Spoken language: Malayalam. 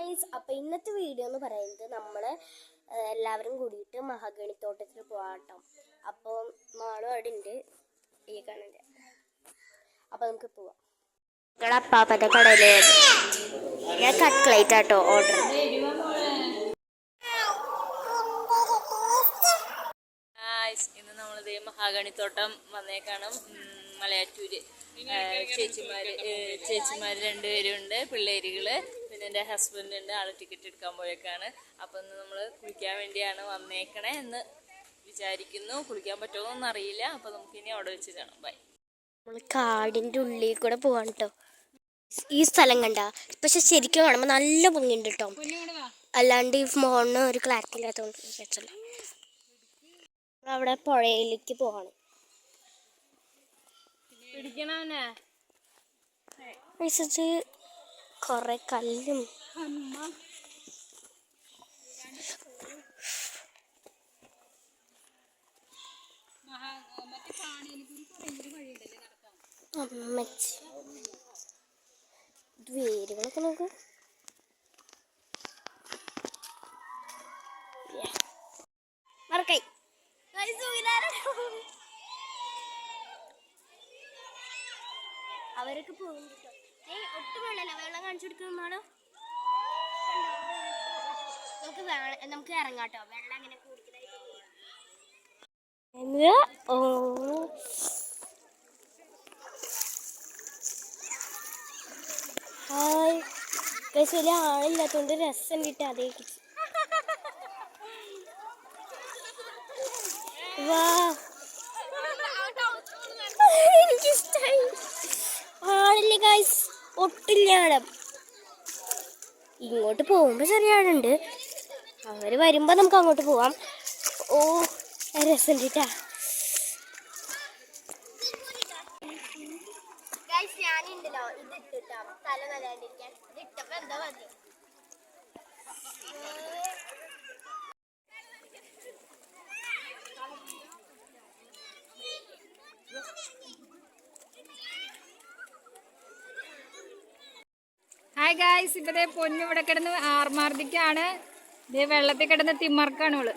ഗൈസ്, അപ്പോൾ ഇന്നത്തെ വീഡിയോ എന്ന് പറയുന്നത് നമ്മൾ എല്ലാവരും കൂടിയിട്ട് മഹാഗണി തോട്ടത്തിൽ പോകാട്ടോ. അപ്പോൾ മാളും അവിടെ ഉണ്ട്, ഈ കാണുന്നുണ്ട്. അപ്പോൾ നമുക്ക് പോവാം. അപ്പാപ്പത്തെ കടയില് ഞാൻ കട്ട്ലൈറ്റ് ആട്ടോ ഓർഡർ. ഇന്ന് നമ്മളിത് മഹാഗണിത്തോട്ടം വന്നേക്കാണ്. മലയാറ്റൂര് ചേച്ചിമാര് രണ്ടുപേരുണ്ട്, പിള്ളേരുകള്, പിന്നെ എൻ്റെ ഹസ്ബൻഡ് ഉണ്ട്. ആള് ടിക്കറ്റ് എടുക്കാൻ പോയേക്കാണ്. അപ്പം ഇന്ന് നമ്മൾ കുളിക്കാൻ വേണ്ടിയാണ് വന്നേക്കണേ എന്ന് വിചാരിക്കുന്നു. കുളിക്കാൻ പറ്റുമോന്നൊന്നും അറിയില്ല. അപ്പം നമുക്കിനി അവിടെ വെച്ച് കാണാം. ബൈ. നമ്മൾ കാടിൻ്റെ ഉള്ളിൽ കൂടെ പോവാൻ കേട്ടോ. ഈ സ്ഥലം കണ്ട, പക്ഷെ ശരിക്കും കാണുമ്പോൾ നല്ല ഭംഗിയുണ്ട് കേട്ടോ. അല്ലാണ്ട് ഈ ഫോണിന് ഒരു ക്ലാരിറ്റി ഇല്ലാത്തതുകൊണ്ട് വെച്ചല്ലോ. അവിടെ പുഴയിലേക്ക് പോവാണ്. കൊറേ കല്ലും വേരുകളൊക്കെ നോക്ക്. മറക്കായി അവരൊക്കെ പോകുന്നു. ഒട്ടും വെള്ളമല്ല, വെള്ളം കാണിച്ചു കൊടുക്കുന്നോ. നമുക്ക് ഇറങ്ങാട്ടോ. വെള്ളം അങ്ങനെ കൂടുതലായിട്ട് വലിയ ആളില്ലാത്തോണ്ട് രസം കിട്ടും. അതേ വാ, എനിക്കിഷ്ടായി. ആളില്ല ഗൈസ്, ഒട്ടില്ല. ഇങ്ങോട്ട് പോകുമ്പോ ചെറിയ ആളുണ്ട്. അവര് വരുമ്പോ നമുക്ക് അങ്ങോട്ട് പോവാം. ഓ രസം കിട്ടാ. ഞാനുണ്ടല്ലോ ഇത് ഇട്ടിട്ടാ തല നല്ലാണ്ടിരിക്കാൻ. ഇത് ഇട്ടപ്പോ എന്താ മതി. ഹായ് ഗായ്സ്, ഇപ്പതേ പൊന്നു ഇവിടെ കിടന്ന് ആർമാർദിക്കാണ്. ഇതേ വെള്ളത്തിൽ കിടന്ന് തിമ്മർക്കാണ് ഇവള്.